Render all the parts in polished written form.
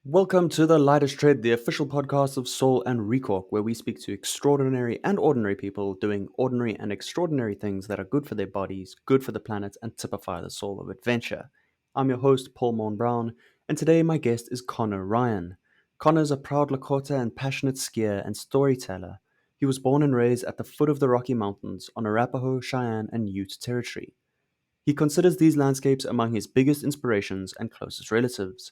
Welcome to The Lightest Tread, the official podcast of Soul and Recork, where we speak to extraordinary and ordinary people doing ordinary and extraordinary things that are good for their bodies, good for the planet, and typify the soul of adventure. I'm your host, Paul Morn Brown, and today my guest is Connor Ryan. Connor is a proud Lakota and passionate skier and storyteller. He was born and raised at the foot of the Rocky Mountains on Arapaho, Cheyenne, and Ute Territory. He considers these landscapes among his biggest inspirations and closest relatives.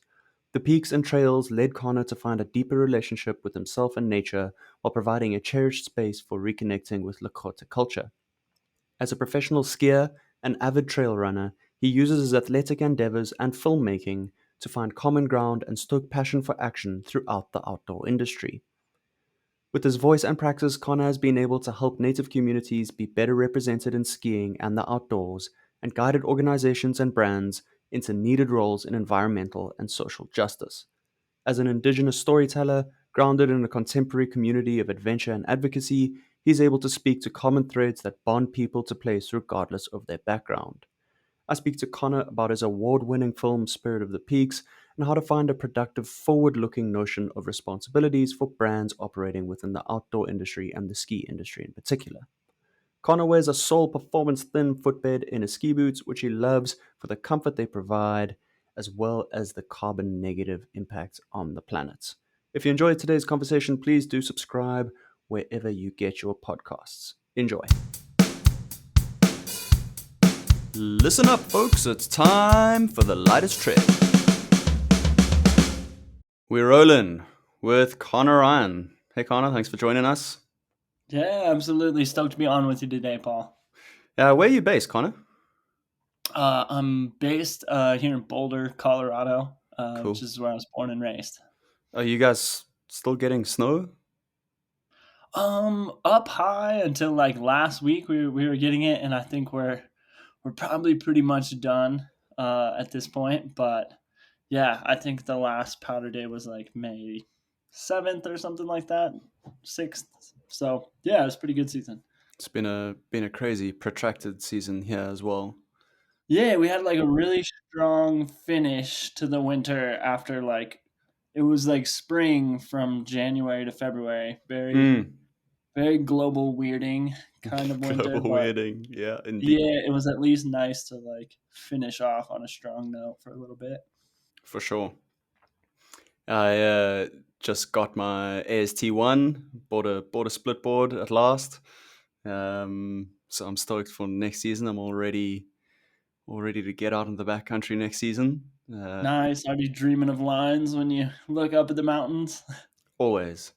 The peaks and trails led Connor to find a deeper relationship with himself and nature while providing a cherished space for reconnecting with Lakota culture. As a professional skier and avid trail runner, he uses his athletic endeavors and filmmaking to find common ground and stoke passion for action throughout the outdoor industry. With his voice and praxis, Connor has been able to help Native communities be better represented in skiing and the outdoors, and guided organizations and brands into needed roles in environmental and social justice. As an Indigenous storyteller, grounded in a contemporary community of adventure and advocacy, he's able to speak to common threads that bond people to place regardless of their background. I speak to Connor about his award winning film Spirit of the Peaks and how to find a productive, forward looking notion of responsibilities for brands operating within the outdoor industry and the ski industry in particular. Connor wears a sole performance thin footbed in his ski boots, which he loves for the comfort they provide, as well as the carbon negative impact on the planet. If you enjoyed today's conversation, please do subscribe wherever you get your podcasts. Enjoy. Listen up, folks. It's time for the lightest trip. We're rolling with Connor Ryan. Hey, Connor, thanks for joining us. Yeah, absolutely. Stoked to be on with you today, Paul. Where are you based, Connor? I'm based here in Boulder, Colorado, which Cool. is where I was born and raised. Are you guys still getting snow? Up high until like last week, we were getting it, and I think we're probably pretty much done at this point. But yeah, I think the last powder day was like May 7th or something like that, 6th. So yeah, it's a pretty good season. It's been a crazy protracted season here as well. Yeah, we had like a really strong finish to the winter after like it was like spring from January to February. Very Mm. very global weirding kind of winter, Global but weirding, yeah, indeed, yeah, it was at least nice to like finish off on a strong note for a little bit. for sure. I just got my AST1, bought a split board at last. So I'm stoked for next season. I'm all ready to get out in the backcountry next season. Nice. Are you dreaming of lines when you look up at the mountains? Always,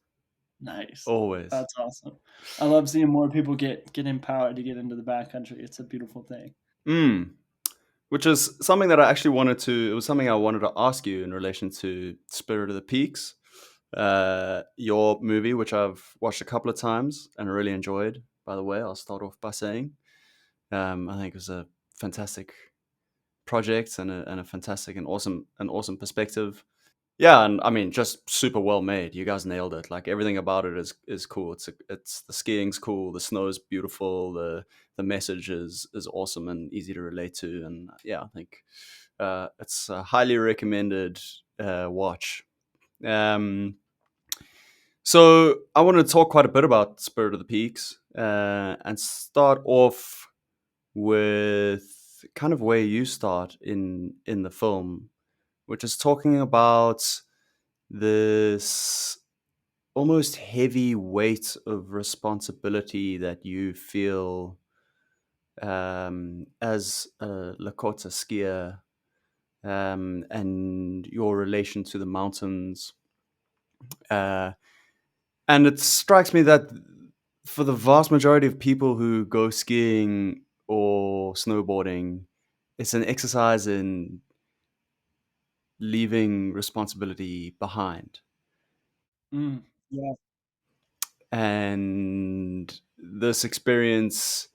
Nice. always. That's awesome. I love seeing more people get empowered to get into the backcountry. It's a beautiful thing. Mm. Which is something that I actually wanted to. It was something I wanted to ask you in relation to Spirit of the Peaks, your movie, which I've watched a couple of times and really enjoyed. By the way, I'll start off by saying I think it was a fantastic project and a fantastic and awesome perspective. Yeah, and I mean, just super well made. You guys nailed it. Like everything about it is cool. It's the skiing's cool. The snow's beautiful. The message is awesome and easy to relate to. And yeah, I think it's a highly recommended watch. Um, so I want to talk quite a bit about Spirit of the Peaks and start off with kind of where you start in the film, which is talking about this almost heavy weight of responsibility that you feel as a Lakota skier, and your relation to the mountains. Uh, and it strikes me that for the vast majority of people who go skiing or snowboarding, it's an exercise in leaving responsibility behind. Mm, yeah. And this experience,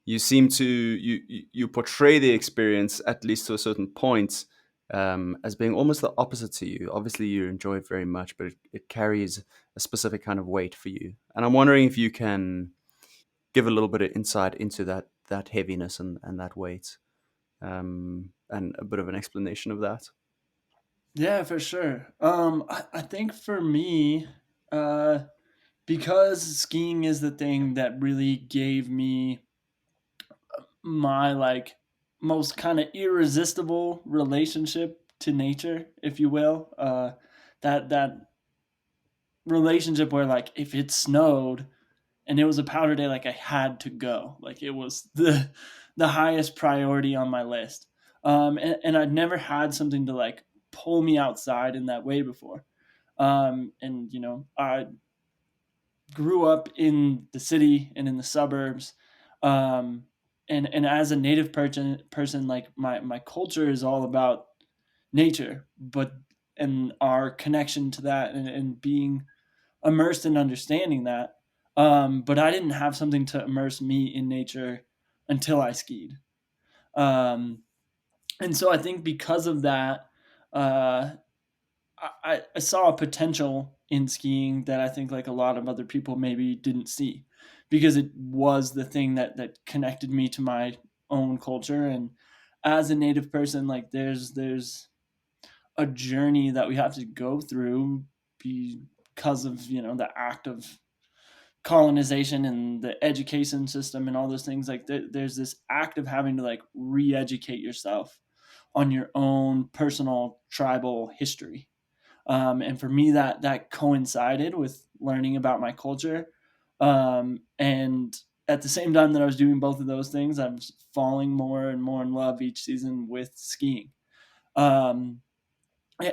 you seem to you portray the experience, at least to a certain point, as being almost the opposite to you. Obviously you enjoy it very much, but it carries a specific kind of weight for you, and I'm wondering if you can give a little bit of insight into that heaviness and that weight, and a bit of an explanation of that. Yeah, for sure. I think for me, uh, because skiing is the thing that really gave me my like most kind of irresistible relationship to nature, if you will. That relationship where like if it snowed and it was a powder day, like I had to go. Like it was the highest priority on my list. And I'd never had something to like pull me outside in that way before. And you know, I grew up in the city and in the suburbs. Um, and as a native person, like my culture is all about nature, but and our connection to that and being immersed in understanding that. But I didn't have something to immerse me in nature until I skied. Um, and so I think because of that, uh, I saw a potential in skiing that I think like a lot of other people maybe didn't see, because it was the thing that connected me to my own culture. And as a native person, like there's a journey that we have to go through because of, you know, the act of colonization and the education system and all those things. Like there's this act of having to like re-educate yourself on your own personal tribal history. And for me, that coincided with learning about my culture. And at the same time that I was doing both of those things, I was falling more and more in love each season with skiing. Um,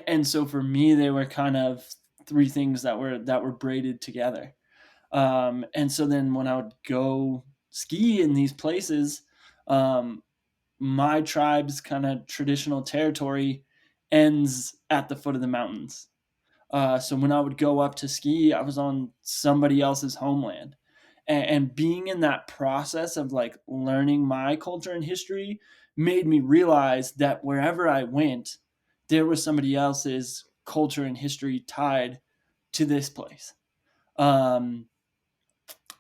and so for me, they were kind of three things that were braided together. And so then when I would go ski in these places, um, my tribe's kind of traditional territory ends at the foot of the mountains. So when I would go up to ski, I was on somebody else's homeland. And being in that process of like learning my culture and history made me realize that wherever I went, there was somebody else's culture and history tied to this place. Um,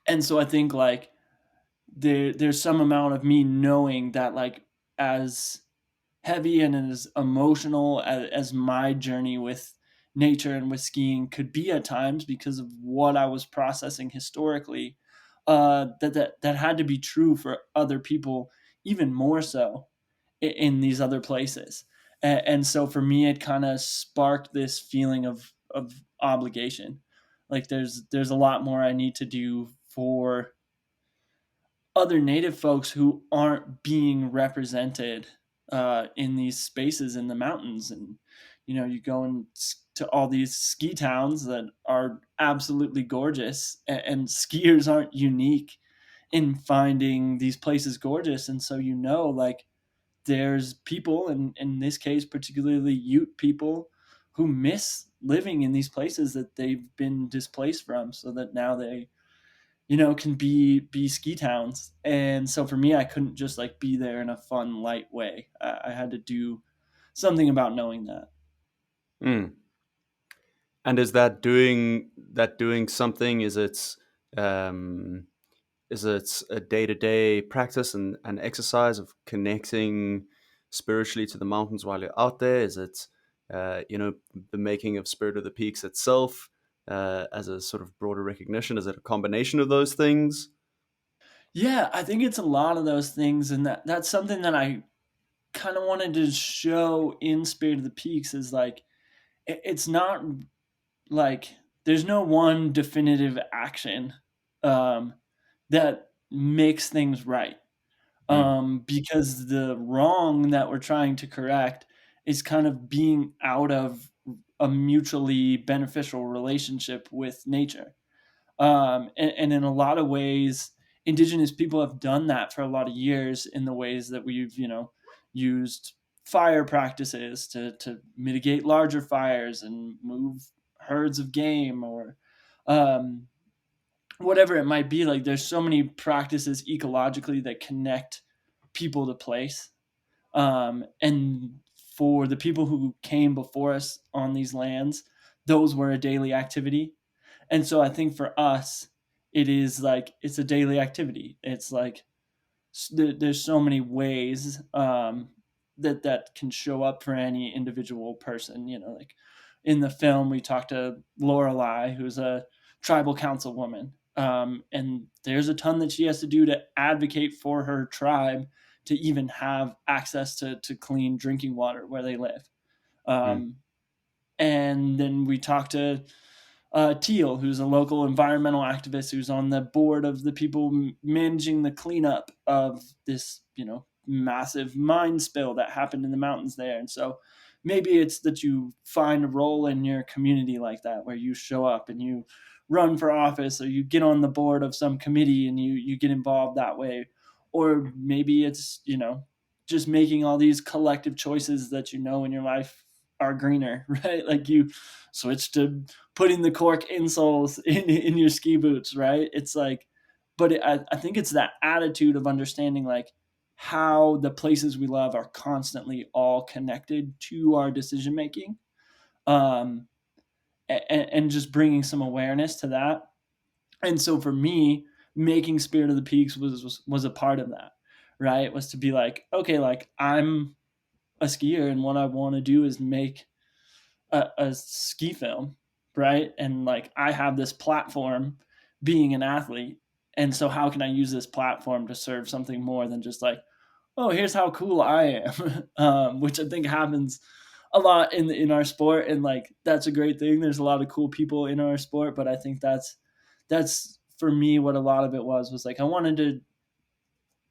and so I think like there's some amount of me knowing that like as heavy and as emotional as my journey with nature and with skiing could be at times because of what I was processing historically, that had to be true for other people even more so in these other places. And so for me, it kind of sparked this feeling of obligation. Like there's a lot more I need to do for other native folks who aren't being represented in these spaces in the mountains. And you know, you go to all these ski towns that are absolutely gorgeous, and skiers aren't unique in finding these places gorgeous. And so, you know, like there's people, and in this case particularly Ute people, who miss living in these places that they've been displaced from, so that now they, you know, can be ski towns. And so for me, I couldn't just like be there in a fun light way. I had to do something about knowing that. Mm. And is that doing something? Um, is it a day to day practice and an exercise of connecting spiritually to the mountains while you're out there? Is it the making of Spirit of the Peaks itself as a sort of broader recognition? Is it a combination of those things? Yeah, I think it's a lot of those things, and that's something that I kind of wanted to show in Spirit of the Peaks is like it's not like there's no one definitive action um, that makes things right. Mm. Because the wrong that we're trying to correct is kind of being out of a mutually beneficial relationship with nature. And in a lot of ways, Indigenous people have done that for a lot of years in the ways that we've, you know, used fire practices to mitigate larger fires and move herds of game, or um, whatever it might be. Like there's so many practices ecologically that connect people to place. And for the people who came before us on these lands, those were a daily activity. And so I think for us, it is like it's a daily activity. It's like there's so many ways. that can show up for any individual person. Like in the film, we talked to Lorelei, who's a tribal councilwoman, and there's a ton that she has to do to advocate for her tribe to even have access to clean drinking water where they live. Mm. Um, and then we talked to Teal, who's a local environmental activist who's on the board of the people managing the cleanup of this, massive mine spill that happened in the mountains there. And so maybe it's that you find a role in your community like that, where you show up and you run for office, or you get on the board of some committee and you get involved that way. Or maybe it's, just making all these collective choices that in your life are greener, right? Like you switch to putting the cork insoles in your ski boots, right? It's like, but I think it's that attitude of understanding like how the places we love are constantly all connected to our decision making, um, and just bringing some awareness to that. And so for me, making Spirit of the Peaks was a part of that, right? Was to be like, okay, like I'm a skier, and what I want to do is make a ski film, right? And like I have this platform being an athlete. And so how can I use this platform to serve something more than just like, oh, here's how cool I am, which I think happens a lot in our sport, and like that's a great thing. There's a lot of cool people in our sport, but I think that's for me what a lot of it was like I wanted to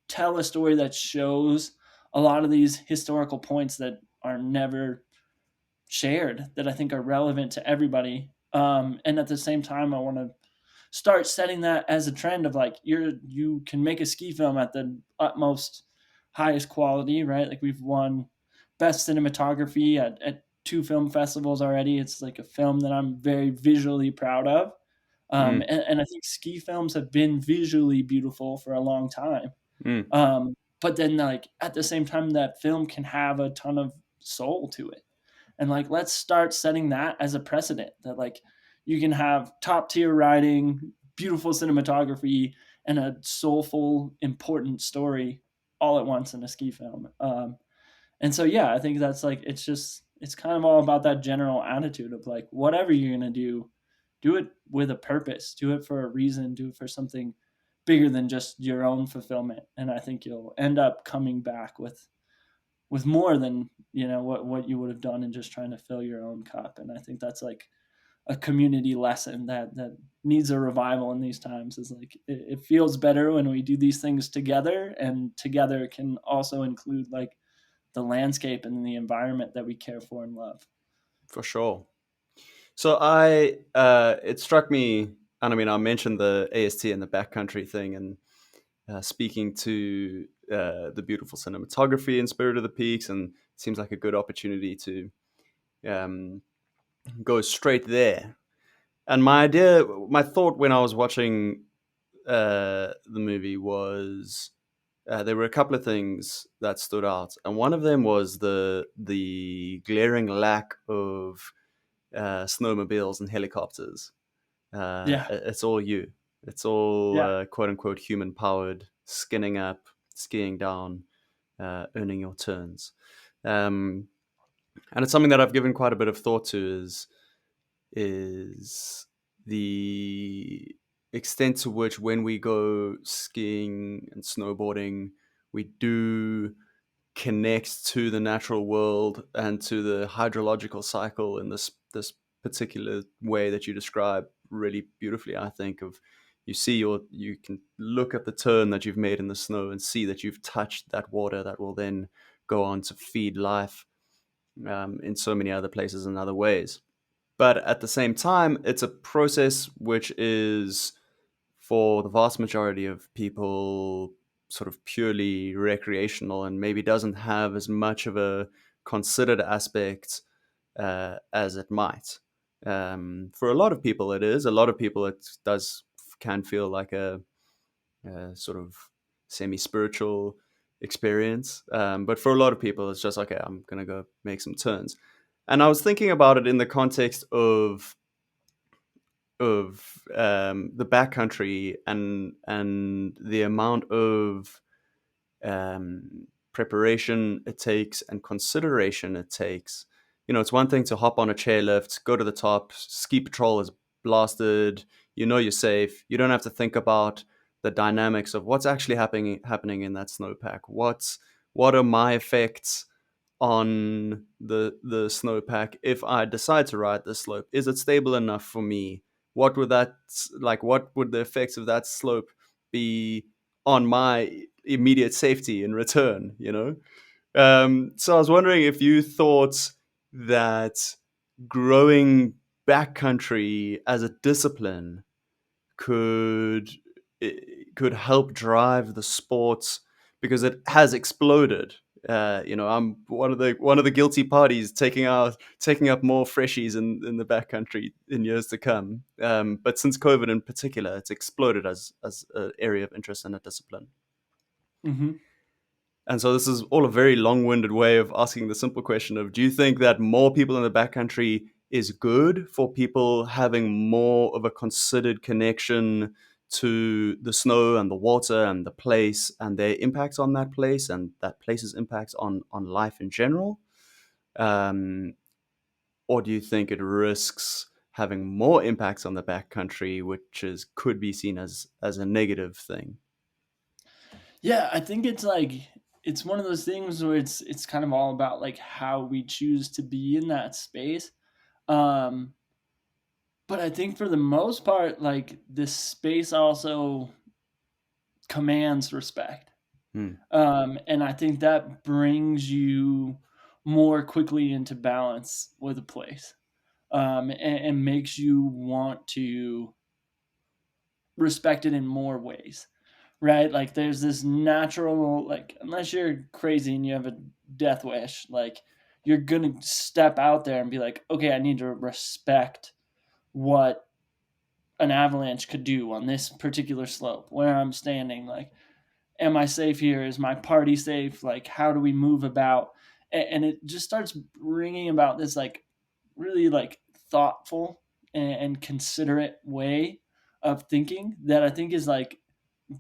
tell a story that shows a lot of these historical points that are never shared, that I think are relevant to everybody. And at the same time, I want to start setting that as a trend of like you can make a ski film at the utmost highest quality, right? Like we've won best cinematography at two film festivals already. It's like a film that I'm very visually proud of. Mm. And I think ski films have been visually beautiful for a long time. Mm. But then like at the same time, that film can have a ton of soul to it. And like let's start setting that as a precedent, that like you can have top tier writing, beautiful cinematography, and a soulful important story all at once in a ski film. And so yeah, I think that's like it's kind of all about that general attitude of like whatever you're going to do it with a purpose, do it for a reason, do it for something bigger than just your own fulfillment. And I think you'll end up coming back with more than what you would have done in just trying to fill your own cup. And I think that's like a community lesson that needs a revival in these times. Is like it feels better when we do these things together, and together can also include like the landscape and the environment that we care for and love. For sure. So it struck me, and I mean, I mentioned the AST and the backcountry thing, and speaking to the beautiful cinematography in Spirit of the Peaks, and it seems like a good opportunity to um, go straight there. And my thought when I was watching the movie was there were a couple of things that stood out, and one of them was the glaring lack of snowmobiles and helicopters. Yeah, It's all you. It's all yeah, quote unquote human powered, skinning up, skiing down, earning your turns. Um, and it's something that I've given quite a bit of thought to is the extent to which when we go skiing and snowboarding, we do connect to the natural world and to the hydrological cycle in this particular way that you describe really beautifully. I think of you can look at the turn that you've made in the snow and see that you've touched that water that will then go on to feed life in so many other places and other ways. But at the same time, it's a process which is, for the vast majority of people, sort of purely recreational and maybe doesn't have as much of a considered aspect as it might. For a lot of people, it is. A lot of people, it does can feel like a sort of semi-spiritual experience. But for a lot of people, it's just okay. I'm gonna go make some turns. And I was thinking about it in the context of the backcountry and the amount of preparation it takes and consideration it takes. It's one thing to hop on a chairlift, go to the top, ski patrol is blasted, you're safe. You don't have to think about the dynamics of what's actually happening in that snowpack. What are my effects on the snowpack if I decide to ride the slope? Is it stable enough for me? What would that what would the effects of that slope be on my immediate safety in return? So I was wondering if you thought that growing backcountry as a discipline could could help drive the sports, because it has exploded. I'm one of the guilty parties, taking up more freshies in the backcountry in years to come. But since COVID in particular, it's exploded as an area of interest and a discipline. Mm-hmm. And so this is all a very long-winded way of asking the simple question of, do you think that more people in the backcountry is good for people having more of a considered connection to the snow and the water and the place and their impacts on that place and that place's impacts on life in general? Um, or do you think it risks having more impacts on the backcountry, which could be seen as a negative thing? Yeah, I think it's one of those things where it's kind of all about like how we choose to be in that space. Um, but I think for the most part, like this space also commands respect. Hmm. And I think that brings you more quickly into balance with a place, and makes you want to respect it in more ways, right? Like there's this natural, like, unless you're crazy and you have a death wish, like you're gonna step out there and be like, okay, I need to respect what an avalanche could do on this particular slope where I'm standing. Like, am I safe here? Is my party safe? Like, how do we move about? And it just starts bringing about this like really like thoughtful and considerate way of thinking that I think is like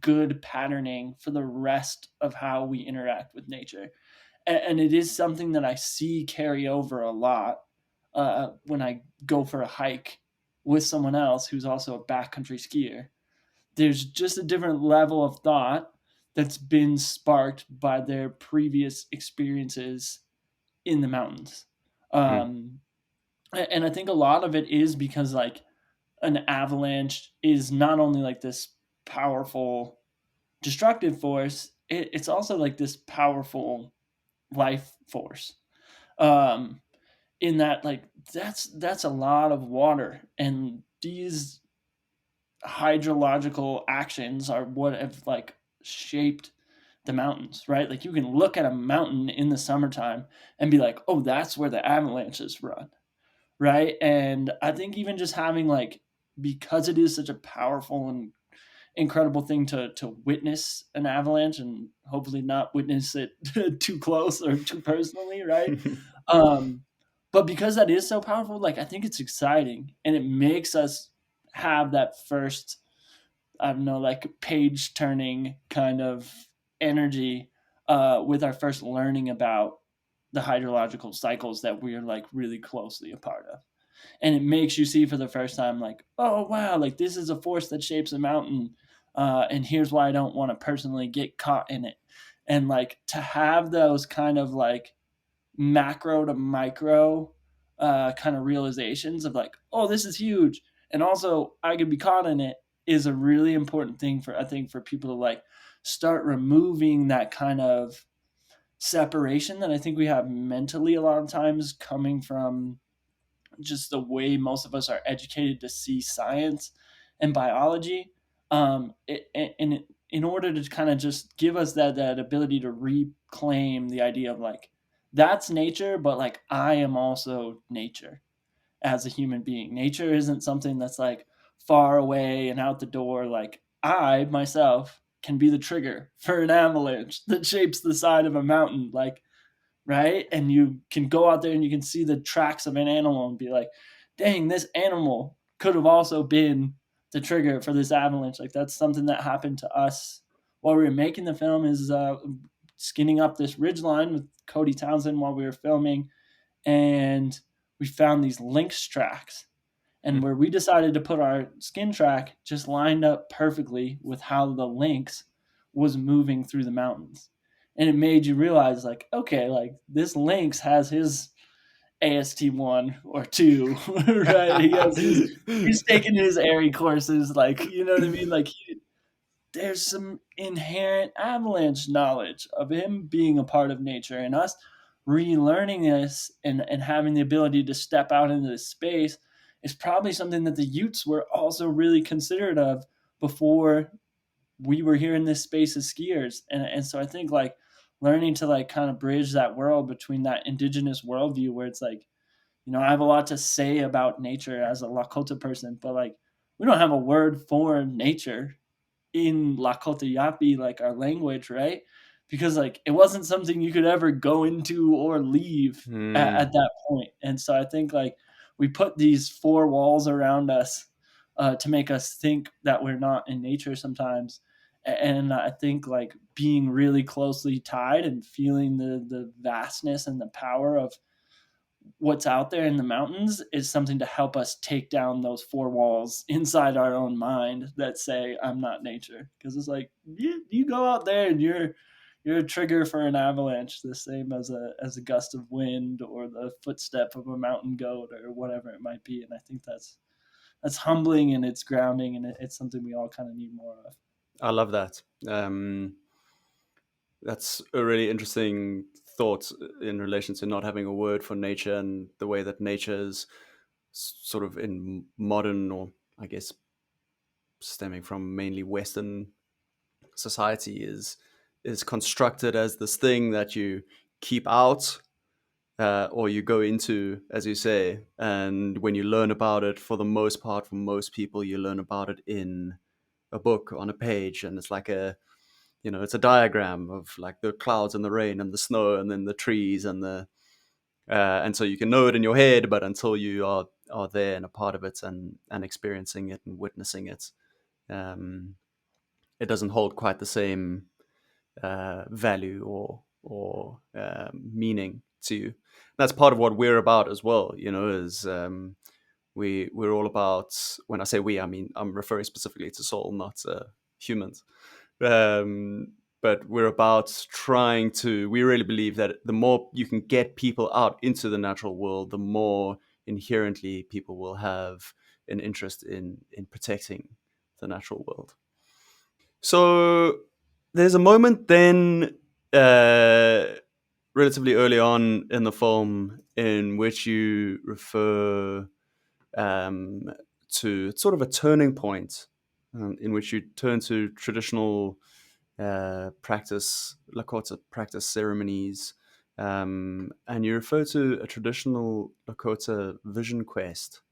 good patterning for the rest of how we interact with nature. And it is something that I see carry over a lot when I go for a hike with someone else who's also a backcountry skier. There's just a different level of thought that's been sparked by their previous experiences in the mountains. Hmm. Um, and I think a lot of it is because like an avalanche is not only like this powerful destructive force, it's also like this powerful life force. Um, in that, like that's a lot of water, and these hydrological actions are what have like shaped the mountains, right? Like you can look at a mountain in the summertime and be like, oh, that's where the avalanches run, right? And I think even just having like, because it is such a powerful and incredible thing to witness an avalanche and hopefully not witness it too close or too personally, right? Um, but because that is so powerful, like I think it's exciting and it makes us have that first, I don't know, like page turning kind of energy with our first learning about the hydrological cycles that we're like really closely a part of. And it makes you see for the first time like, oh wow, like this is a force that shapes a mountain, and here's why I don't want to personally get caught in it. And like to have those kind of like macro to micro kind of realizations of like, oh, this is huge, and also I could be caught in it, is a really important thing for, I think, for people to like start removing that kind of separation that I think we have mentally a lot of times coming from just the way most of us are educated to see science and biology. In order to kind of just give us that ability to reclaim the idea of like, that's nature, but like I am also nature as a human being. Nature isn't something that's like far away and out the door. Like I myself can be the trigger for an avalanche that shapes the side of a mountain. Like, right? And you can go out there and you can see the tracks of an animal and be like, dang, this animal could have also been the trigger for this avalanche. Like that's something that happened to us while we were making the film, is skinning up this ridgeline with Cody Townsend while we were filming, and we found these lynx tracks. And Hmm. where we decided to put our skin track just lined up perfectly with how the lynx was moving through the mountains. And it made you realize, like, okay, like this lynx has his AST1 or 2, right? He's taking his airy courses, like, you know what I mean? Like, there's some inherent avalanche knowledge of him being a part of nature, and us relearning this and having the ability to step out into this space is probably something that the Utes were also really considerate of before we were here in this space as skiers. And so I think like learning to like kind of bridge that world between that indigenous worldview where it's like, you know, I have a lot to say about nature as a Lakota person, but like we don't have a word for nature in Lakota Yapi, like our language, right? Because like it wasn't something you could ever go into or leave at Hmm. that point. And so I think like we put these four walls around us to make us think that we're not in nature sometimes. And I think like being really closely tied and feeling the vastness and the power of what's out there in the mountains is something to help us take down those four walls inside our own mind that say I'm not nature, because it's like you go out there and you're a trigger for an avalanche the same as a gust of wind or the footstep of a mountain goat or whatever it might be. And I think that's humbling and it's grounding, and it's something we all kind of need more of. I love that. That's a really interesting thought in relation to not having a word for nature and the way that nature is sort of in modern, or I guess stemming from mainly Western society, is constructed as this thing that you keep out, or you go into, as you say. And when you learn about it, for the most part, for most people, you learn about it in a book on a page, and it's like it's a diagram of like the clouds and the rain and the snow and then the trees and so you can know it in your head, but until you are there and a part of it and experiencing it and witnessing it, um, it doesn't hold quite the same value or meaning to you. That's part of what we're about as well. Is we're all about. When I say we, I mean I'm referring specifically to soul, not humans. Um, but we're about trying to. We really believe that the more you can get people out into the natural world, the more inherently people will have an interest in protecting the natural world. So there's a moment then, uh, relatively early on in the film, in which you refer um, to sort of a turning point, in which you turn to traditional Lakota practice ceremonies, and you refer to a traditional Lakota vision quest.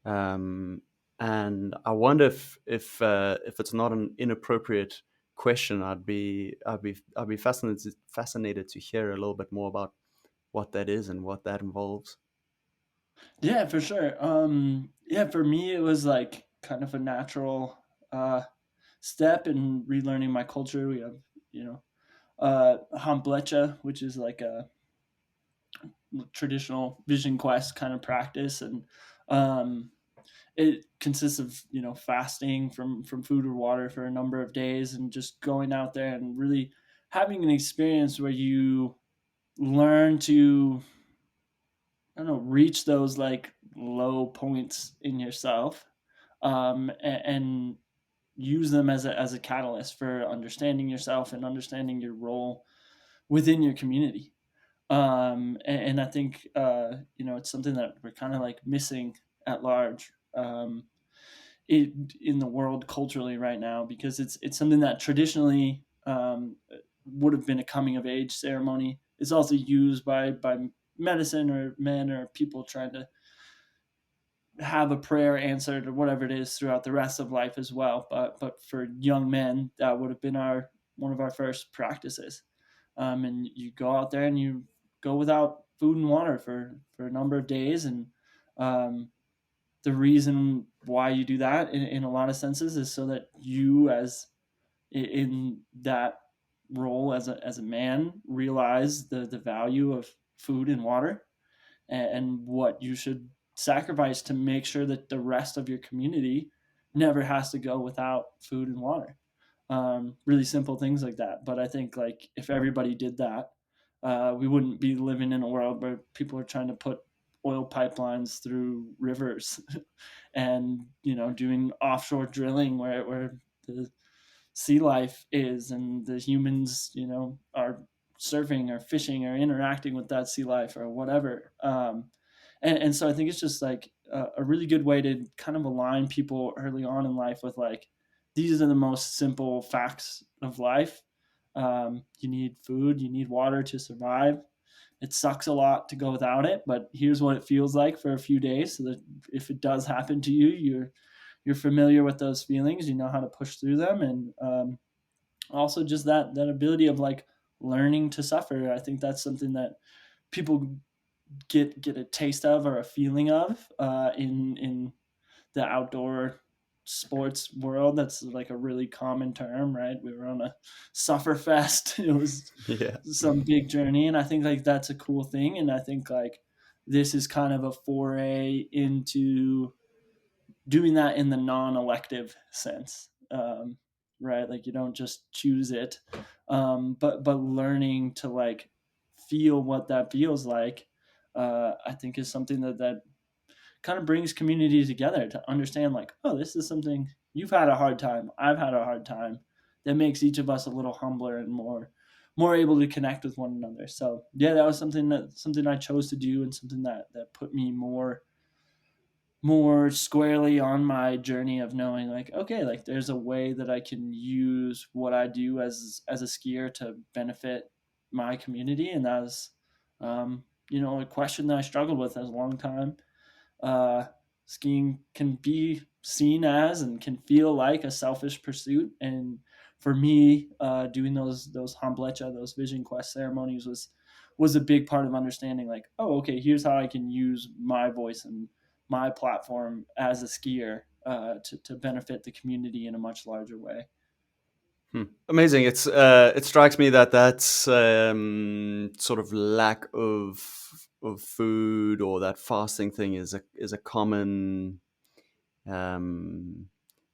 Um, and I wonder if it's not an inappropriate question. I'd be fascinated to hear a little bit more about what that is and what that involves. Yeah, for sure. Yeah, for me, it was like kind of a natural step in relearning my culture. We have, you know, Hamplecha, which is like a traditional vision quest kind of practice, and um, it consists of fasting from food or water for a number of days, and just going out there and really having an experience where you learn to I don't know reach those like low points in yourself, and use them as a catalyst for understanding yourself and understanding your role within your community. And I think it's something that we're kind of like missing at large, it, in the world culturally right now, because it's something that traditionally would have been a coming of age ceremony. It's also used by medicine or men or people trying to have a prayer answered or whatever it is throughout the rest of life as well. But for young men, that would have been our one of our first practices. And you go out there and you go without food and water for a number of days. And um, the reason why you do that in a lot of senses is so that you, as in that role as a man realize the value of food and water, and what you should sacrifice to make sure that the rest of your community never has to go without food and water. Really simple things like that. But I think like if everybody did that, we wouldn't be living in a world where people are trying to put oil pipelines through rivers and doing offshore drilling where the sea life is, and the humans are surfing or fishing or interacting with that sea life or whatever. And so I think it's just like a really good way to kind of align people early on in life with like these are the most simple facts of life. You need food, you need water to survive. It sucks a lot to go without it, but here's what it feels like for a few days, so that if it does happen to you, you're familiar with those feelings, you know how to push through them. And also just that ability of like learning to suffer. I think that's something that people get a taste of or a feeling of in the outdoor sports world. That's like a really common term, right? We were on a suffer fest. It was Yeah. some big journey, and I think like that's a cool thing. And I think like this is kind of a foray into doing that in the non-elective sense, right? Like you don't just choose it, but learning to like feel what that feels like. I think is something that kind of brings community together to understand like, oh, this is something you've had a hard time, I've had a hard time. That makes each of us a little humbler and more able to connect with one another. So yeah, that was something I chose to do, and something that put me more squarely on my journey of knowing like, okay, like there's a way that I can use what I do as a skier to benefit my community. And that was a question that I struggled with as a long time. uh, Skiing can be seen as and can feel like a selfish pursuit, and for me, doing those hamblecha, those vision quest ceremonies was a big part of understanding like, oh, okay, here's how I can use my voice and my platform as a skier to benefit the community in a much larger way. Amazing. It strikes me that that's sort of lack of food, or that fasting thing is a common um,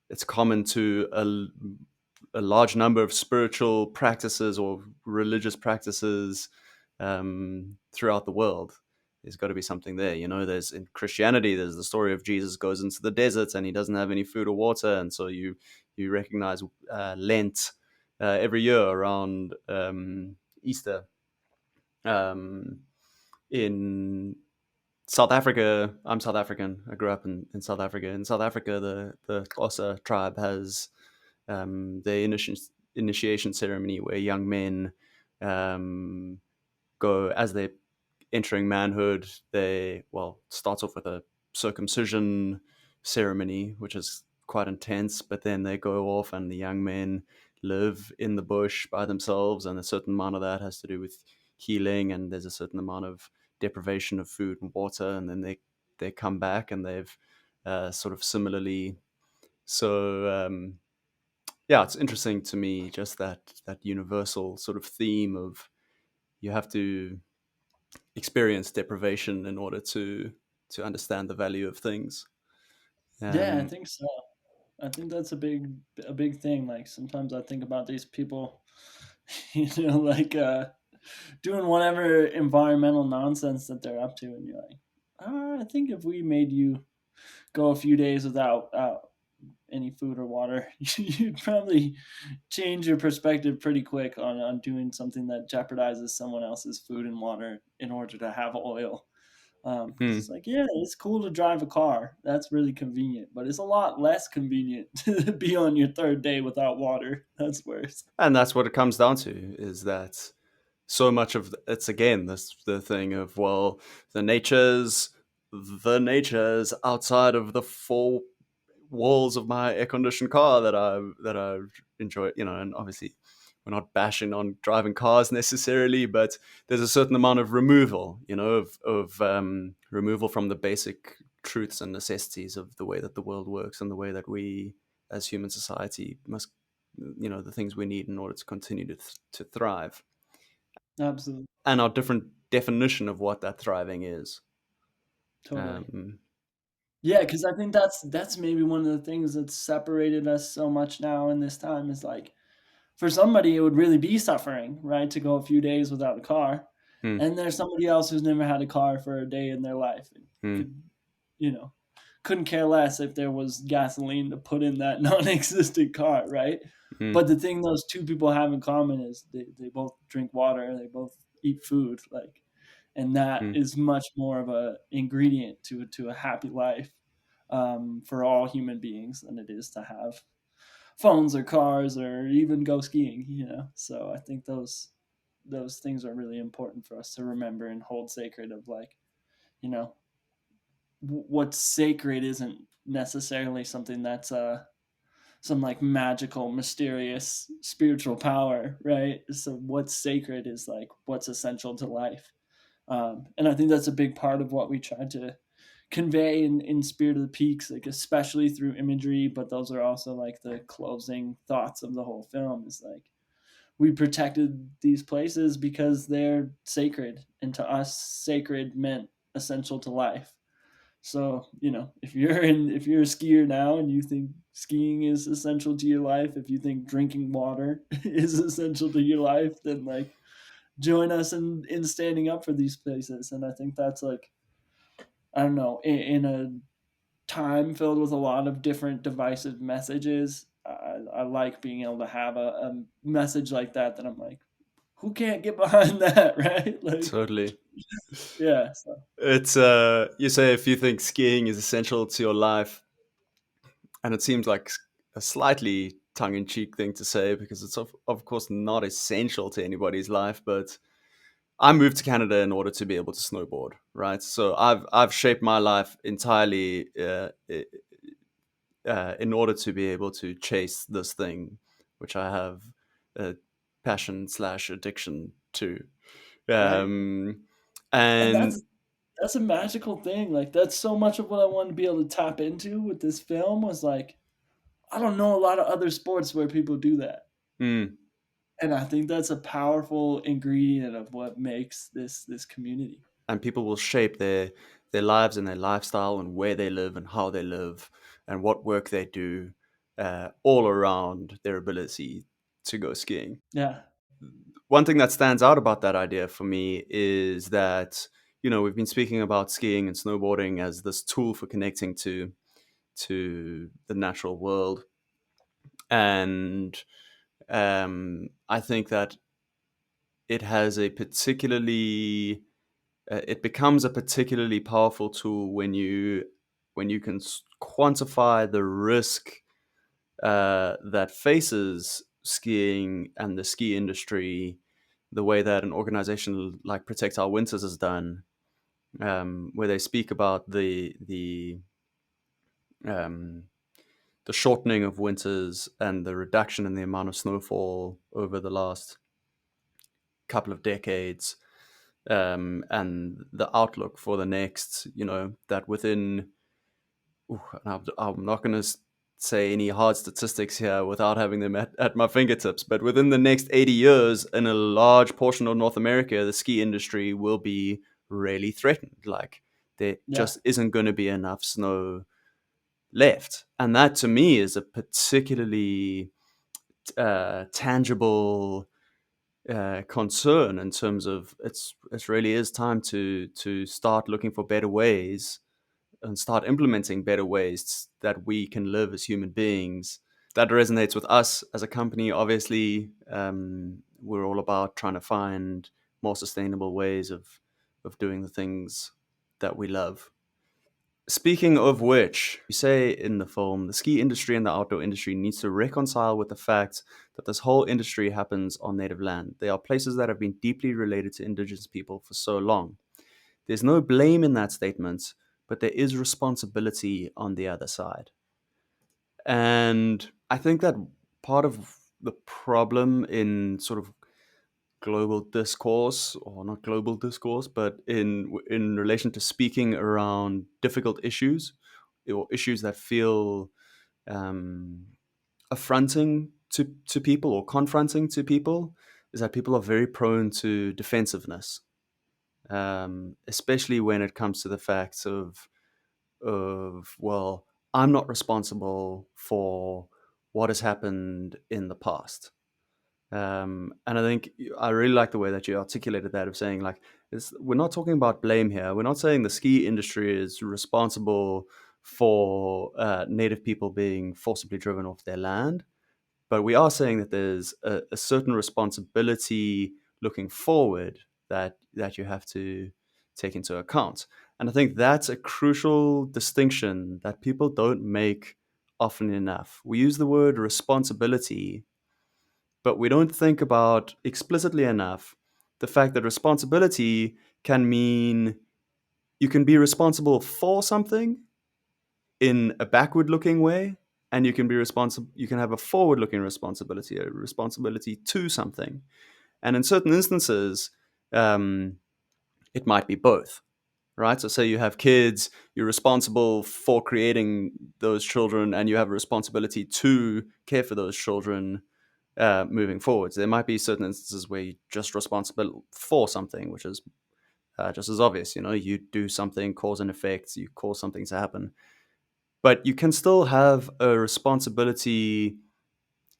it's common to a large number of spiritual practices or religious practices throughout the world. There's got to be something there, There's in Christianity, there's the story of Jesus goes into the desert and he doesn't have any food or water, and so you recognize Lent every year around Easter. Um, in South Africa, I'm South African. I grew up in South Africa. In South Africa, the Xhosa tribe has the initiation ceremony where young men um, go as they're entering manhood. They starts off with a circumcision ceremony, which is quite intense. But then they go off, and the young men live in the bush by themselves, and a certain amount of that has to do with healing, and there's a certain amount of deprivation of food and water, and then they come back and they've sort of similarly. So yeah, it's interesting to me just that universal sort of theme of you have to experience deprivation in order to understand the value of things. Yeah, I Um, think so. I think that's a big thing. Like sometimes I think about these people, like doing whatever environmental nonsense that they're up to, and you're like, I think if we made you go a few days without any food or water, you'd probably change your perspective pretty quick on doing something that jeopardizes someone else's food and water in order to have oil. Because hmm. it's like, yeah, it's cool to drive a car. That's really convenient, but it's a lot less convenient to be on your third day without water. That's worse. And that's what it comes down to, is that so much of it's again this the thing of, well, the nature's the nature's outside of the four walls of my air-conditioned car that I enjoy, and obviously we're not bashing on driving cars necessarily, but there's a certain amount of removal, of removal from the basic truths and necessities of the way that the world works and the way that we as human society must the things we need in order to continue to thrive, Absolutely. and our different definition of what that thriving is. Totally. Um, Yeah, because I think that's maybe one of the things that's separated us so much now in this time is like for somebody it would really be suffering, right, to go a few days without a car. hmm, And there's somebody else who's never had a car for a day in their life and hmm, could, you know, couldn't care less if there was gasoline to put in that non-existent car, right? hmm, But the thing those two people have in common is they both drink water, they both eat food, like, and that hmm. is much more of a ingredient to a happy life for all human beings than it is to have phones or cars or even go skiing. So I think those things are really important for us to remember and hold sacred. Of like, you know, what's sacred isn't necessarily something that's some like magical, mysterious spiritual power, right? So what's sacred is like what's essential to life. And I think that's a big part of what we try to convey in Spirit of the Peaks, like especially through imagery, but those are also like the closing thoughts of the whole film is like we protected these places because they're sacred, and to us sacred meant essential to life. So, if you're a skier now and you think skiing is essential to your life, if you think drinking water is essential to your life, then like join us in standing up for these places. And I think that's like, I don't know, in a time filled with a lot of different divisive messages, I like being able to have a message like that I'm like, who can't get behind that, right? Like, Totally. yeah. So, It's you say if you think skiing is essential to your life, and it seems like a slightly tongue-in-cheek thing to say because it's of course not essential to anybody's life. But I moved to Canada in order to be able to snowboard, right? So I've shaped my life entirely in order to be able to chase this thing, which I have a passion slash addiction to. right. Um, And and that's a magical thing. Like that's so much of what I wanted to be able to tap into with this film was like, I don't know a lot of other sports where people do that. mm, And I think that's a powerful ingredient of what makes this community. and people will shape their lives and their lifestyle and where they live and how they live and what work they do, all around their ability to go skiing. Yeah. One thing that stands out about that idea for me is that we've been speaking about skiing and snowboarding as this tool for connecting to the natural world, and I think that it has a particularly it becomes a particularly powerful tool when you can quantify the risk that faces skiing and the ski industry, the way that an organization like Protect Our Winters has done, where they speak about um, the shortening of winters and the reduction in the amount of snowfall over the last couple of decades, and the outlook for the next, that within, I'm not going to say any hard statistics here without having them at my fingertips, but within the next 80 years, in a large portion of North America, the ski industry will be really threatened. Like, there Yeah. just isn't going to be enough snow left. And that to me is a particularly tangible concern in terms of it really is time to start looking for better ways and start implementing better ways that we can live as human beings. That resonates with us as a company. Obviously, we're all about trying to find more sustainable ways of doing the things that we love. Speaking of which, you say in the film, the ski industry and the outdoor industry needs to reconcile with the fact that this whole industry happens on native land. They are places that have been deeply related to indigenous people for so long. There's no blame in that statement, but there is responsibility on the other side. And I think that part of the problem in sort of global discourse, or not global discourse, but in relation to speaking around difficult issues or issues that feel um, affronting to people or confronting to people is that people are very prone to defensiveness, especially when it comes to the facts of well, I'm not responsible for what has happened in the past. And I think I really like the way that you articulated that of saying like we're not talking about blame here. We're not saying the ski industry is responsible for native people being forcibly driven off their land, but we are saying that there's a certain responsibility looking forward that you have to take into account. And I think that's a crucial distinction that people don't make often enough. We use the word responsibility, but we don't think about explicitly enough the fact that responsibility can mean you can be responsible for something in a backward looking way, and you can be responsible, you can have a forward looking responsibility, a responsibility to something. And in certain instances, um, it might be both, right? So say you have kids, you're responsible for creating those children, and you have a responsibility to care for those children moving forwards. There might be certain instances where you're just responsible for something, which is just as obvious. You know, you do something, cause and effect, you cause something to happen. But you can still have a responsibility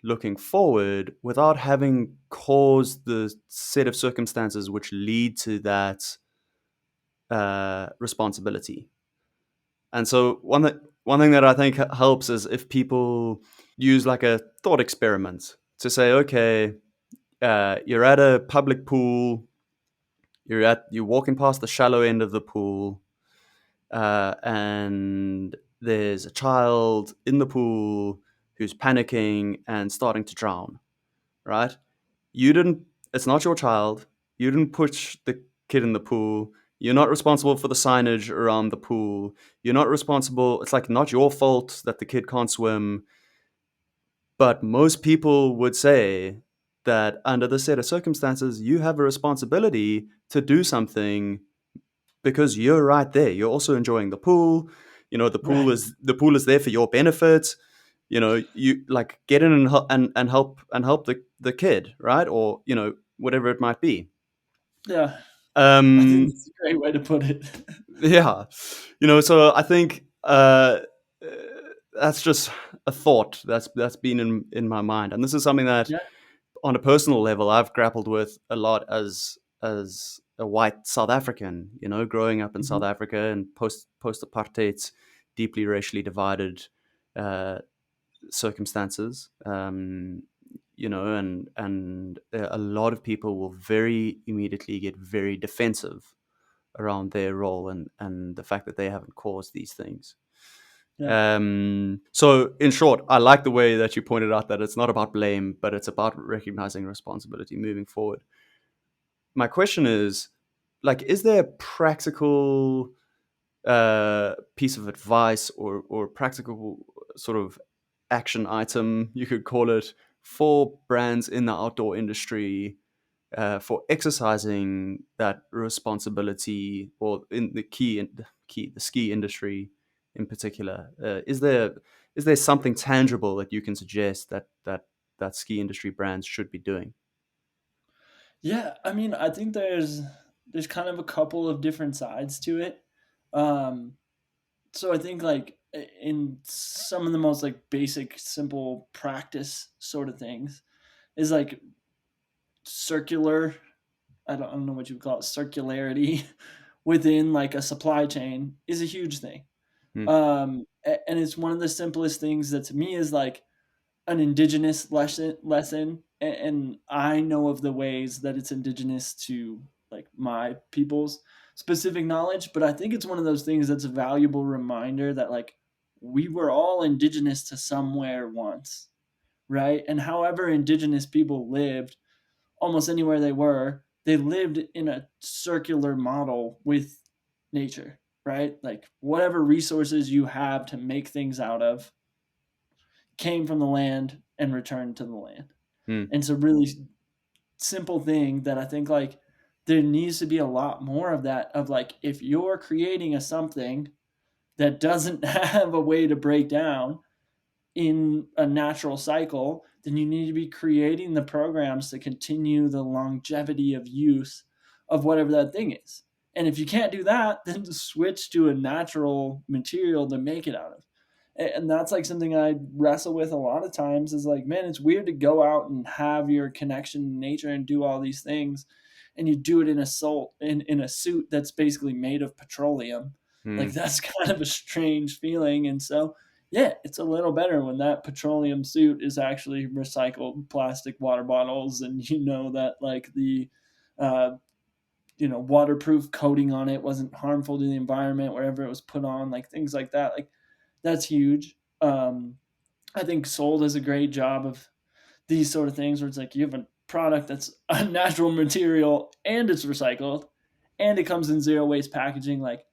looking forward without having caused the set of circumstances which lead to that responsibility. And so one thing that I think helps is if people use like a thought experiment to say, okay, you're at a public pool, you're walking past the shallow end of the pool, and there's a child in the pool who's panicking and starting to drown, right? You didn't, it's not your child. You didn't push the kid in the pool. You're not responsible for the signage around the pool. You're not responsible. It's like not your fault that the kid can't swim. But most people would say that under this set of circumstances, you have a responsibility to do something because you're right there. You're also enjoying the pool. You know, Right. the pool is there for your benefit. You know, you like get in and help the kid, right? Or you know, whatever it might be. Yeah. I think Um, that's a great way to put it. yeah, you know, so I think that's just a thought that's been in my mind, and this is something that Yeah. on a personal level I've grappled with a lot as a white South African, you know, growing up in South Mhm. Africa and post apartheid, deeply racially divided uh, circumstances. You know, and a lot of people will very immediately get very defensive around their role and the fact that they haven't caused these things. Yeah. So, in short, I like the way that you pointed out that it's not about blame, but it's about recognizing responsibility moving forward. My question is, like, is there a practical piece of advice or practical sort of action item, you could call it, for brands in the outdoor industry for exercising that responsibility, or in the the ski industry in particular? Is there something tangible that you can suggest that ski industry brands should be doing? Yeah, I mean, I think there's kind of a couple of different sides to it. Um, so I think like in some of the most like basic, simple practice sort of things is like circular. I don't know what you would call it. Circularity within like a supply chain is a huge thing. Hmm. And it's one of the simplest things that to me is like an indigenous lesson, and I know of the ways that it's indigenous to like my people's specific knowledge, but I think it's one of those things that's a valuable reminder that like we were all indigenous to somewhere once, right? And however indigenous people lived almost anywhere they lived in a circular model with nature, right? Like whatever resources you have to make things out of came from the land and returned to the land. Hmm. And it's a really simple thing that I think like there needs to be a lot more of that, of like if you're creating a something that doesn't have a way to break down in a natural cycle, then you need to be creating the programs to continue the longevity of use of whatever that thing is. And if you can't do that, then switch to a natural material to make it out of. And that's like something I wrestle with a lot of times is like, man, it's weird to go out and have your connection to nature and do all these things. And you do it in a suit that's basically made of petroleum. Like Hmm. that's kind of a strange feeling. And so, yeah, it's a little better when that petroleum suit is actually recycled plastic water bottles, and you know that like the uh, waterproof coating on it wasn't harmful to the environment wherever it was put on, like things like that. Like that's huge. I think Soul does a great job of these sort of things where it's like you have a product that's a natural material and it's recycled and it comes in zero waste packaging. Like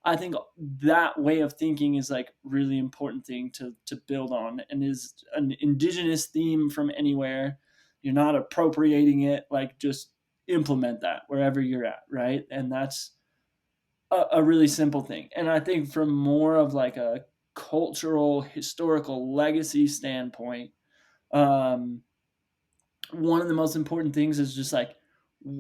I think that way of thinking is like really important thing to build on, and is an indigenous theme from anywhere. You're not appropriating it, like just implement that wherever you're at, right? And that's a really simple thing. And I think from more of like a cultural historical legacy standpoint, um, one of the most important things is just like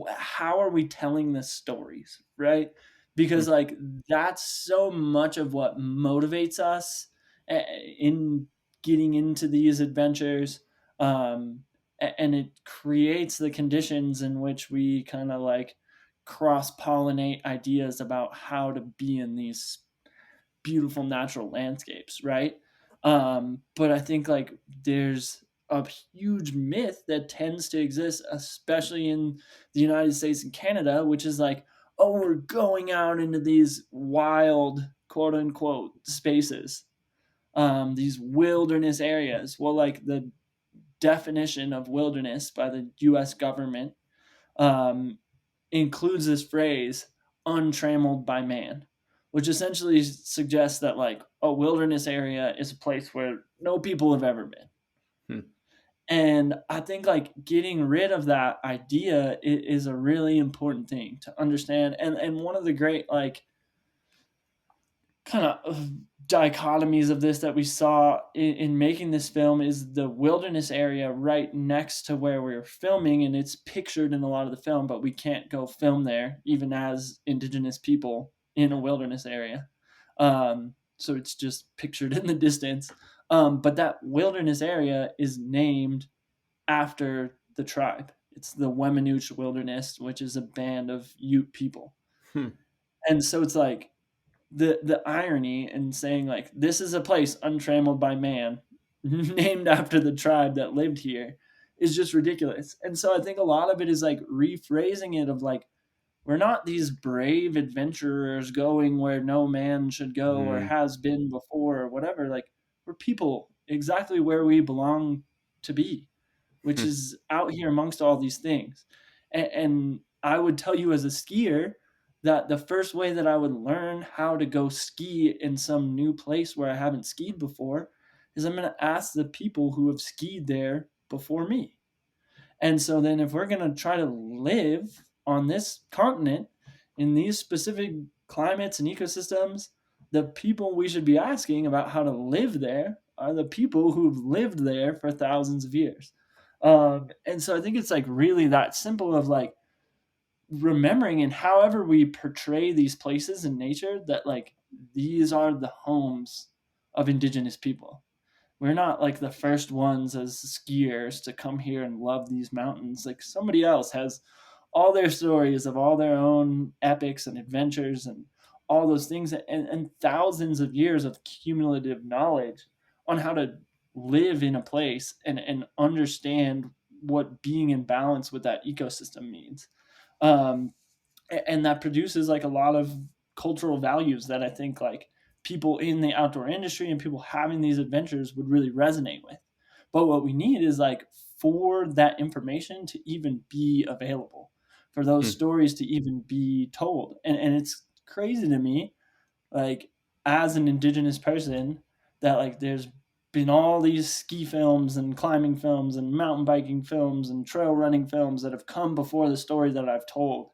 how are we telling the stories, right? Hmm. Because like that's so much of what motivates us in getting into these adventures, um, and it creates the conditions in which we kind of like cross pollinate ideas about how to be in these beautiful natural landscapes, right? But I think like there's a huge myth that tends to exist, especially in the United States and Canada, which is like, oh, we're going out into these wild, quote unquote, spaces, these wilderness areas. Well, like the definition of wilderness by the US government um, includes this phrase untrammeled by man, which essentially suggests that like a wilderness area is a place where no people have ever been. Hmm. And I think like getting rid of that idea is a really important thing to understand. And one of the great like kind of dichotomies of this that we saw in making this film is the wilderness area right next to where we were filming, and it's pictured in a lot of the film, but we can't go film there even as indigenous people in a wilderness area. So it's just pictured in the distance. But that wilderness area is named after the tribe. It's the Weminuche Wilderness, which is a band of Ute people. Hmm. And so it's like the irony in saying like this is a place untrammeled by man named after the tribe that lived here is just ridiculous. And so I think a lot of it is like rephrasing it of like we're not these brave adventurers going where no man should go or Hmm. has been before or whatever. Like we're people exactly where we belong to be, which Hmm. is out here amongst all these things. And I would tell you as a skier that the first way that I would learn how to go ski in some new place where I haven't skied before is I'm going to ask the people who have skied there before me. And so then if we're going to try to live on this continent in these specific climates and ecosystems, the people we should be asking about how to live there are the people who've lived there for thousands of years. And so I think it's like really that simple of like remembering and however we portray these places in nature that like these are the homes of indigenous people. We're not like the first ones as skiers to come here and love these mountains. Like somebody else has all their stories of all their own epics and adventures and all those things, and thousands of years of cumulative knowledge on how to live in a place and understand what being in balance with that ecosystem means. Um, and that produces like a lot of cultural values that I think like people in the outdoor industry and people having these adventures would really resonate with. But what we need is like for that information to even be available, for those Hmm. stories to even be told. And it's crazy to me, like as an indigenous person, that like there's been all these ski films and climbing films and mountain biking films and trail running films that have come before the story that I've told,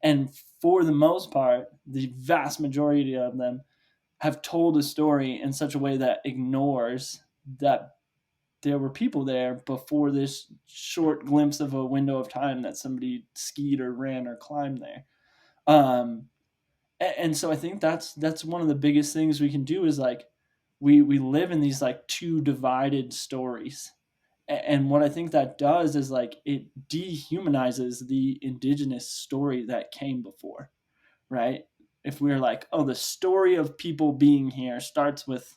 and for the most part, the vast majority of them have told a story in such a way that ignores that there were people there before this short glimpse of a window of time that somebody skied or ran or climbed there. Um, and so I think that's one of the biggest things we can do is like we live in these like two divided stories. And what I think that does is like it dehumanizes the indigenous story that came before, right? If we're like, oh, the story of people being here starts with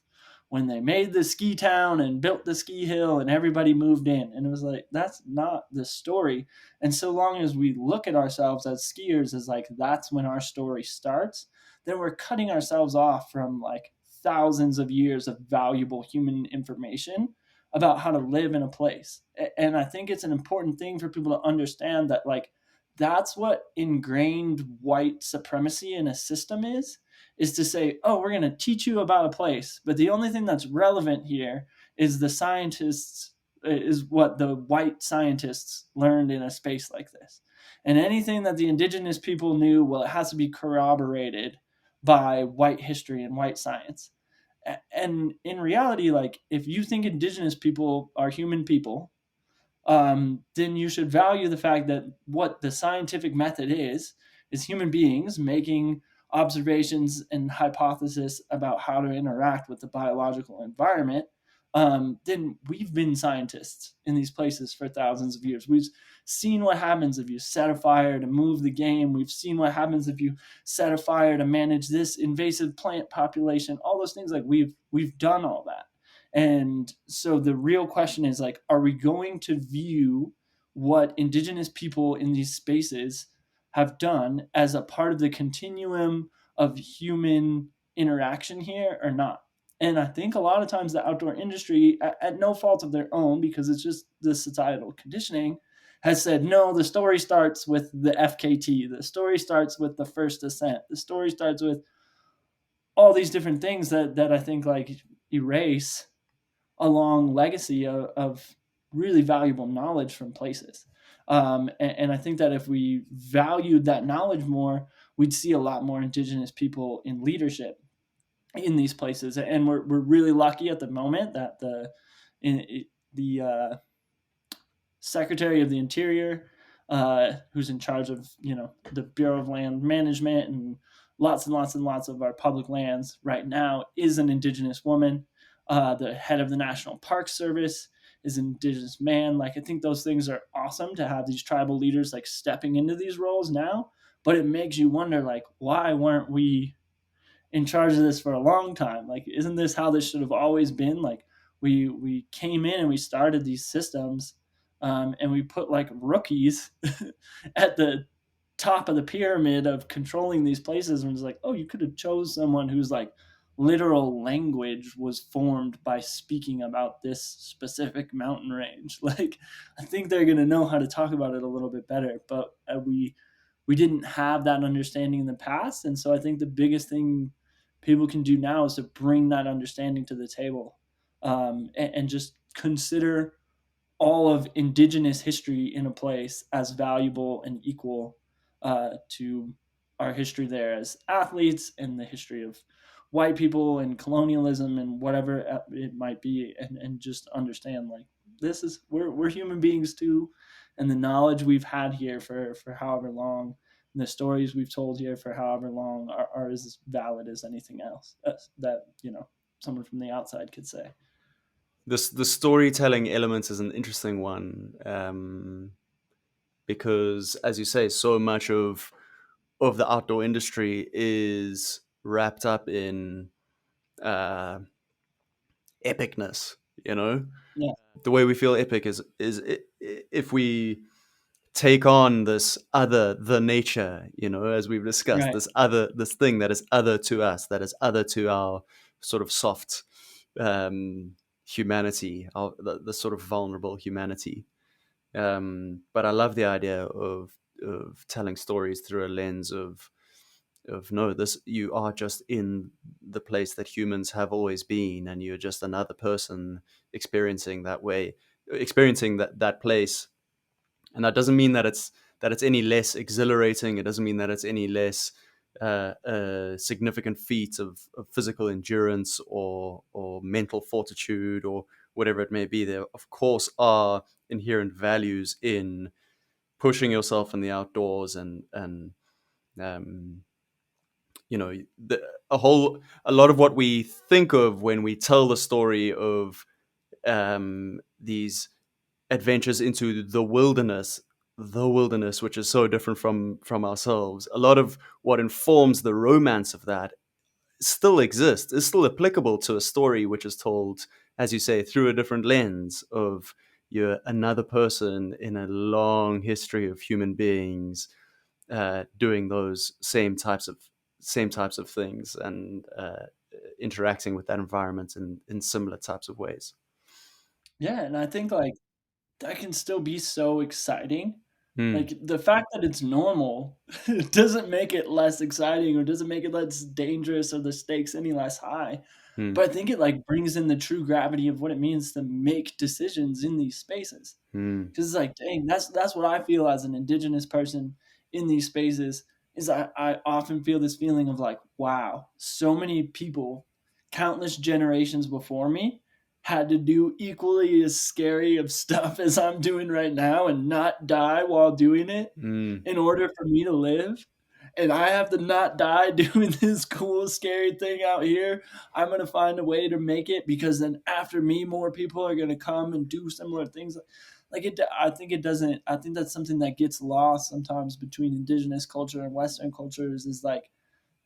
when they made the ski town and built the ski hill and everybody moved in. And it was like, that's not the story. And so long as we look at ourselves as skiers as like, that's when our story starts, then we're cutting ourselves off from like thousands of years of valuable human information about how to live in a place. And I think it's an important thing for people to understand that like that's what ingrained white supremacy in a system is to say, oh, we're going to teach you about a place, but the only thing that's relevant here is the scientists, is what the white scientists learned in a space like this. And anything that the indigenous people knew, well, it has to be corroborated by white history and white science. And in reality, like if you think indigenous people are human people, then you should value the fact that what the scientific method is human beings making observations and hypotheses about how to interact with the biological environment. Then we've been scientists in these places for thousands of years. We've seen what happens if you set a fire to move the game. We've seen what happens if you set a fire to manage this invasive plant population. All those things, like we've done all that. And so the real question is like, are we going to view what indigenous people in these spaces have done as a part of the continuum of human interaction here or not? And I think a lot of times the outdoor industry, at no fault of their own, because it's just the societal conditioning, has said, no, the story starts with the FKT. The story starts with the first ascent. The story starts with all these different things that I think like erase a long legacy of really valuable knowledge from places. And I think that if we valued that knowledge more, we'd see a lot more indigenous people in leadership in these places. And we're really lucky at the moment that the Secretary of the Interior, who's in charge of the Bureau of Land Management and lots and lots and lots of our public lands right now, is an Indigenous woman. The head of the National Park Service is an Indigenous man. Like I think those things are awesome to have these tribal leaders like stepping into these roles now. But it makes you wonder, like, why weren't we in charge of this for a long time? Like, isn't this how this should have always been? Like, we came in and we started these systems, and we put like rookies at the top of the pyramid of controlling these places, and it's like, oh, you could have chose someone whose like literal language was formed by speaking about this specific mountain range. Like, I think they're going to know how to talk about it a little bit better, but we didn't have that understanding in the past. And so I think the biggest thing people can do now is to bring that understanding to the table, and just consider all of indigenous history in a place as valuable and equal to our history there as athletes and the history of white people and colonialism and whatever it might be, and just understand like this is we're human beings too, and the knowledge we've had here for however long and the stories we've told here for however long are as valid as anything else that someone from the outside could say. This the storytelling element is an interesting one, because, as you say, so much of the outdoor industry is wrapped up in uh, epicness. You know, Yeah, the way we feel epic is if we take on this other, the nature, as we've discussed, right. this other, this thing that is other to us, that is other to our sort of soft humanity, the sort of vulnerable humanity. But I love the idea of telling stories through a lens of no, this, you are just in the place that humans have always been, and you're just another person experiencing that way, experiencing that place. And that doesn't mean that it's any less exhilarating. It doesn't mean that it's any less a significant feat of physical endurance or mental fortitude or whatever it may be. There, of course, are inherent values in pushing yourself in the outdoors and um, a lot of what we think of when we tell the story of these adventures into the wilderness, which is so different from ourselves. A lot of what informs the romance of that still exists, is still applicable to a story which is told, as you say, through a different lens of you're another person in a long history of human beings doing those same types of things and interacting with that environment in similar types of ways. Yeah, and I think, like, that can still be so exciting. Mm, Like, the fact that it's normal doesn't make it less exciting or doesn't make it less dangerous or the stakes any less high. mm, But I think it, like, brings in the true gravity of what it means to make decisions in these spaces. mm, 'Cause it's like, dang, that's what I feel as an Indigenous person in these spaces, is I often feel this feeling of like, wow, so many people, countless generations before me, had to do equally as scary of stuff as I'm doing right now and not die while doing it mm, in order for me to live. And I have to not die doing this cool, scary thing out here. I'm gonna find a way to make it because then after me, more people are gonna come and do similar things. Like it, I think it doesn't. I think that's something that gets lost sometimes between Indigenous culture and Western cultures. Is like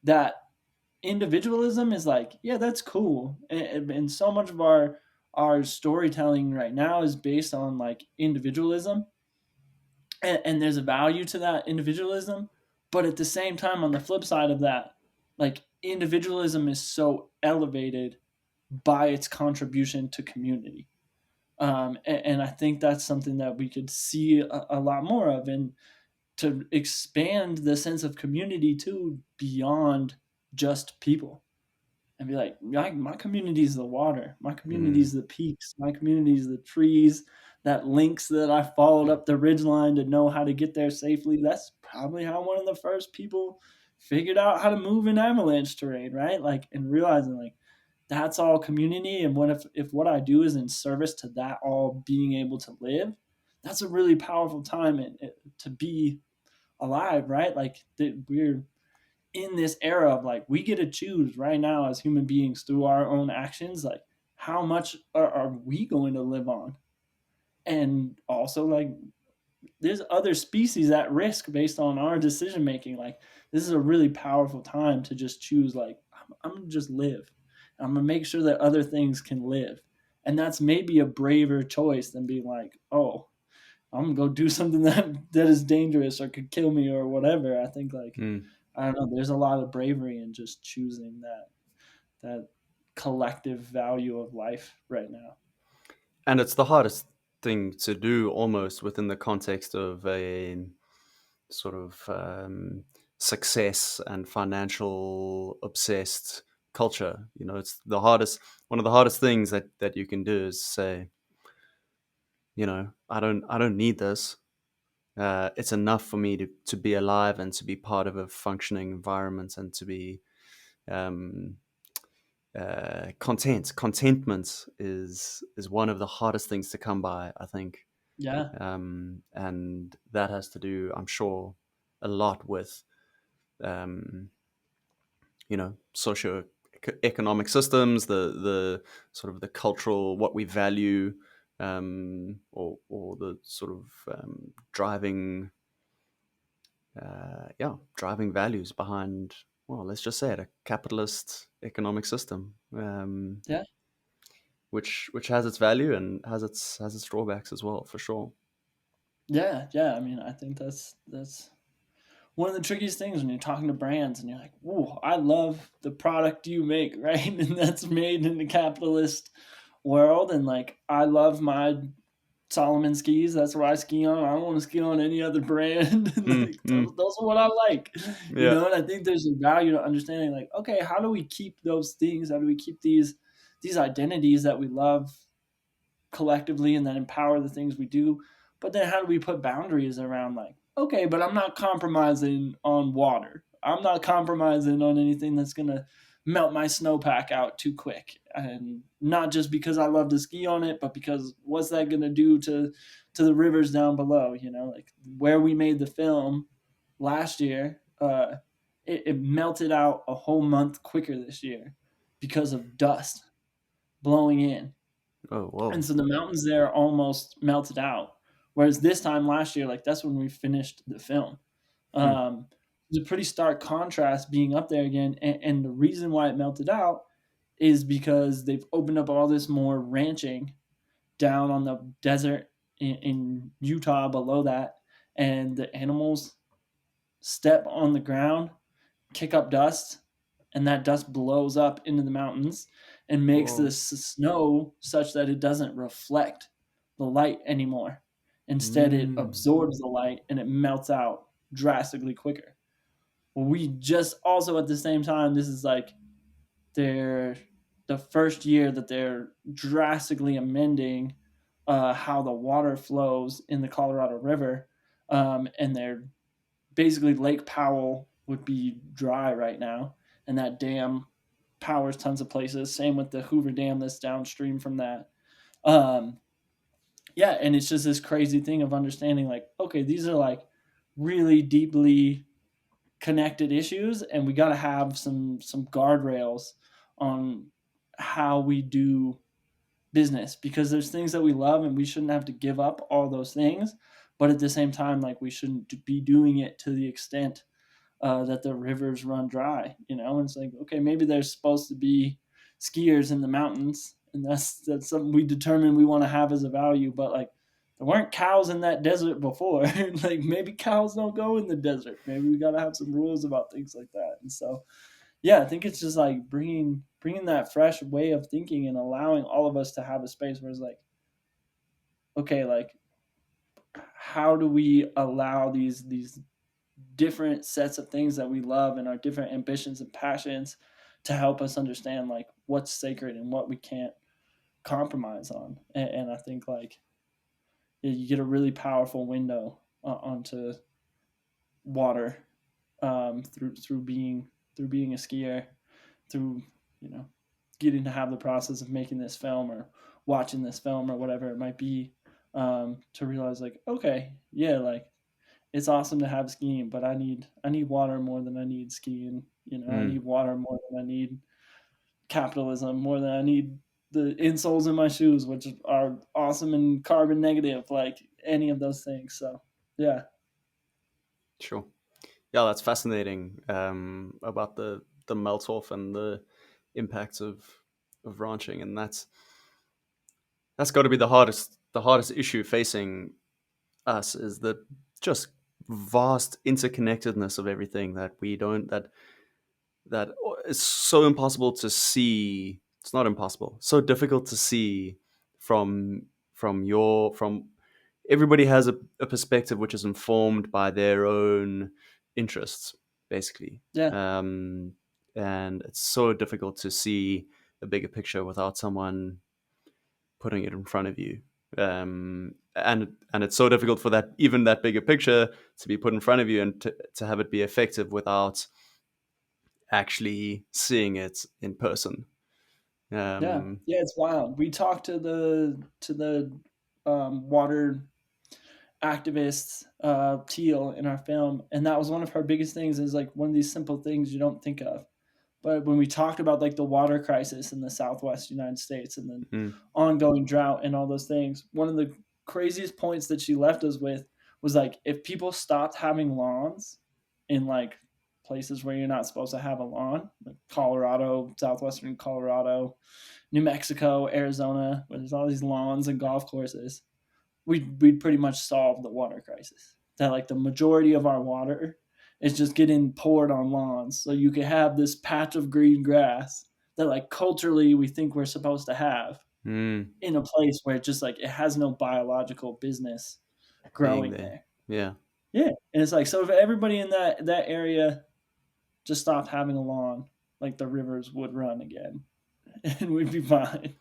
that individualism is like, yeah, that's cool, and so much of our storytelling right now is based on like individualism, and there's a value to that individualism, but at the same time, on the flip side of that, like individualism is so elevated by its contribution to community. And I think that's something that we could see a lot more of, and to expand the sense of community too beyond just people, and be like, my community is the water, my community mm, is the peaks, my community is the trees, that lynx that I followed up the ridge line to know how to get there safely. That's probably how one of the first people figured out how to move in avalanche terrain, right? Like, and realizing like that's all community. And what if what I do is in service to that all being able to live? That's a really powerful time to be alive, right? Like that we're in this era of like we get to choose right now as human beings through our own actions, like how much are we going to live on? And also like there's other species at risk based on our decision making. Like this is a really powerful time to just choose like I'm gonna just live. I'm gonna make sure that other things can live. And that's maybe a braver choice than being like, oh, I'm gonna go do something that is dangerous or could kill me or whatever. I think like mm. I don't know, there's a lot of bravery in just choosing that collective value of life right now. And it's the hardest thing to do almost within the context of a sort of success and financial obsessed culture. You know, it's the hardest, one of the hardest things that you can do is say, I don't need this. It's enough for me to be alive and to be part of a functioning environment and to be um, content. Contentment is one of the hardest things to come by, I think, Yeah, and that has to do, I'm sure, a lot with um, socio economic systems, the sort of the cultural what we value, or the sort of driving values behind, well, let's just say it, a capitalist economic system, yeah, which has its value and has its drawbacks as well, for sure. yeah, yeah. I mean, I think that's one of the trickiest things when you're talking to brands and you're like, "Whoa, I love the product you make," right? And that's made in the capitalist world, and like I love my Solomon skis. That's where I ski on. I don't want to ski on any other brand. And Mm, like mm, those are what I like, you yeah. know. And I think there's a value to understanding, like, okay, how do we keep those things? How do we keep these identities that we love collectively and that empower the things we do? But then how do we put boundaries around, like, okay, but I'm not compromising on water. I'm not compromising on anything that's gonna melt my snowpack out too quick, and not just because I love to ski on it, but because what's that going to do to the rivers down below? You know, like where we made the film last year, it melted out a whole month quicker this year because of dust blowing in. Oh, And whoa. so the mountains there almost melted out. Whereas this time last year, like that's when we finished the film. Hmm. It's a pretty stark contrast being up there again. And the reason why it melted out is because they've opened up all this more ranching down on the desert in Utah below that. And the animals step on the ground, kick up dust, and that dust blows up into the mountains and makes Whoa. this snow such that it doesn't reflect the light anymore. Instead, it Mm. absorbs the light and it melts out drastically quicker. Well, we just also at the same time, this is like their the first year that they're drastically amending how the water flows in the Colorado River, and they're basically Lake Powell would be dry right now, and that dam powers tons of places. Same with the Hoover Dam that's downstream from that. Um, yeah, and it's just this crazy thing of understanding like, okay, these are like really deeply connected issues, and we got to have some guardrails on how we do business, because there's things that we love and we shouldn't have to give up all those things, but at the same time, like we shouldn't be doing it to the extent that the rivers run dry, you know. And it's like, okay, maybe there's supposed to be skiers in the mountains, and that's something we determine we want to have as a value. But like, there weren't cows in that desert before. Like maybe cows don't go in the desert. Maybe we got to have some rules about things like that. And so, yeah, I think it's just like bringing that fresh way of thinking and allowing all of us to have a space where it's like, okay, like how do we allow these different sets of things that we love and our different ambitions and passions to help us understand like what's sacred and what we can't compromise on. And I think like you get a really powerful window onto water, through being a skier, through, you know, getting to have the process of making this film or watching this film or whatever it might be, to realize like, okay, yeah, like it's awesome to have skiing, but I need water more than I need skiing. You know, I Mm. need water more than I need capitalism, more than I need the insoles in my shoes, which are awesome and carbon negative, like any of those things. So yeah, Sure. Yeah, that's fascinating. About the melt off and the impacts of ranching, and that's got to be the hardest issue facing us is the just vast interconnectedness of everything that we don't that is so impossible to see. It's not impossible, so difficult to see from from everybody has a perspective which is informed by their own interests, basically. yeah, um, and it's so difficult to see a bigger picture without someone putting it in front of you. And it's so difficult for that, even that bigger picture, to be put in front of you and to have it be effective without actually seeing it in person. yeah, um, yeah. It's wild. We talked to the water activist, Teal, in our film, and that was one of her biggest things. Is like one of these simple things you don't think of. But when we talked about like the water crisis in the Southwest United States and the mm, ongoing drought and all those things, one of the craziest points that she left us with was like, if people stopped having lawns in like places where you're not supposed to have a lawn, like Colorado, southwestern Colorado, New Mexico, Arizona, where there's all these lawns and golf courses, we'd pretty much solve the water crisis. That like the majority of our water is just getting poured on lawns, so you could have this patch of green grass that like culturally we think we're supposed to have mm, in a place where it just like it has no biological business being growing there. there. Yeah. Yeah, and it's like, so if everybody in that area just stopped having a lawn, like the rivers would run again, and we'd be fine.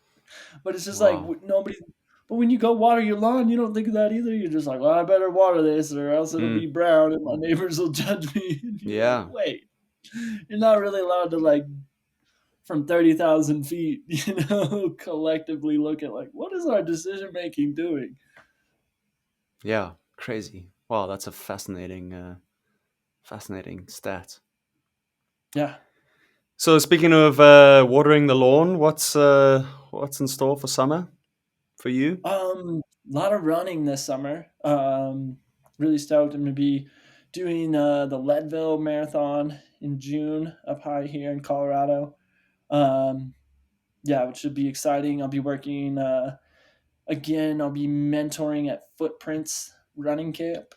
But it's just like Wow. nobody. But when you go water your lawn, you don't think of that either. You're just like, well, I better water this, or else it'll be Mm, brown, and my neighbors will judge me. And you're like, yeah. wait, you're not really allowed to like from 30,000 feet, collectively look at like, what is our decision making doing? Yeah, crazy. Wow, that's a fascinating stat. Yeah. So speaking of watering the lawn, what's in store for summer for you? A lot of running this summer. Really stoked. I'm gonna be doing the Leadville Marathon in June up high here in Colorado. Um, yeah, which should be exciting. I'll be working again. I'll be mentoring at Footprints Running Camp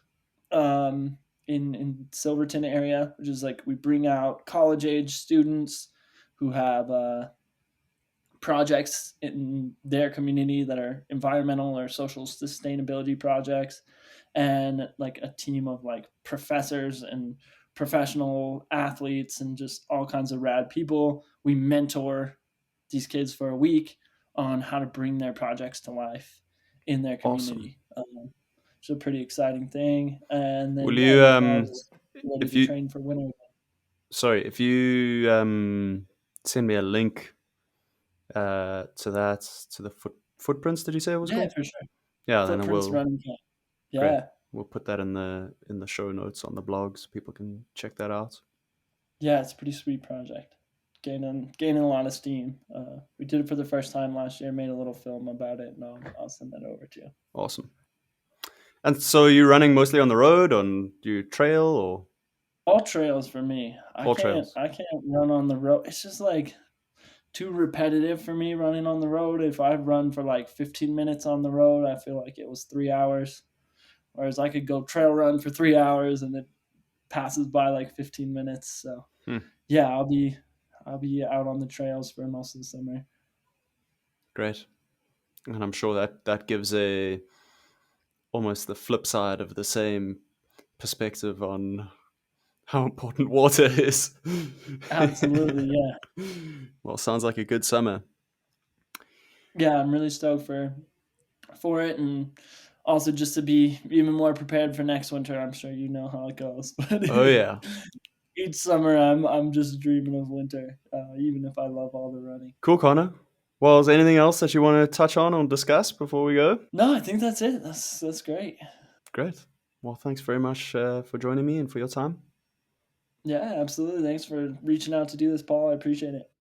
in Silverton area, which is like we bring out college age students who have projects in their community that are environmental or social sustainability projects, and like a team of like professors and professional athletes and just all kinds of rad people. We mentor these kids for a week on how to bring their projects to life in their Awesome. community. It's a pretty exciting thing. And then Will yeah, you right now just ready if to you train for winter. if you send me a link to that to the footprints, did you say it was Yeah, called? for sure. Yeah, then I Footprints will. running camp. Great. Yeah. We'll put that in the show notes on the blog so people can check that out. Yeah, it's a pretty sweet project. Gaining a lot of steam. We did it for the first time last year. Made a little film about it, and I'll send that over to you. Awesome. And so you're running mostly on the road, on your trail, or All trails for me. I all can't trails? I can't run on the road. It's just like too repetitive for me running on the road. If I run for like 15 minutes on the road, I feel like it was 3 hours. Whereas I could go trail run for 3 hours and it passes by like 15 minutes. So Hmm, yeah, I'll be out on the trails for most of the summer. great. And I'm sure that that gives a almost the flip side of the same perspective on how important water is. Absolutely, yeah. Well, sounds like a good summer. Yeah, I'm really stoked for it, and also just to be even more prepared for next winter. I'm sure you know how it goes, but Oh yeah. each summer I'm just dreaming of winter, even if I love all the running. Cool, Connor. Well, is there anything else that you want to touch on or discuss before we go? No, I think that's it. That's great. Great. Well, thanks very much for joining me and for your time. Yeah, absolutely. Thanks for reaching out to do this, Paul. I appreciate it.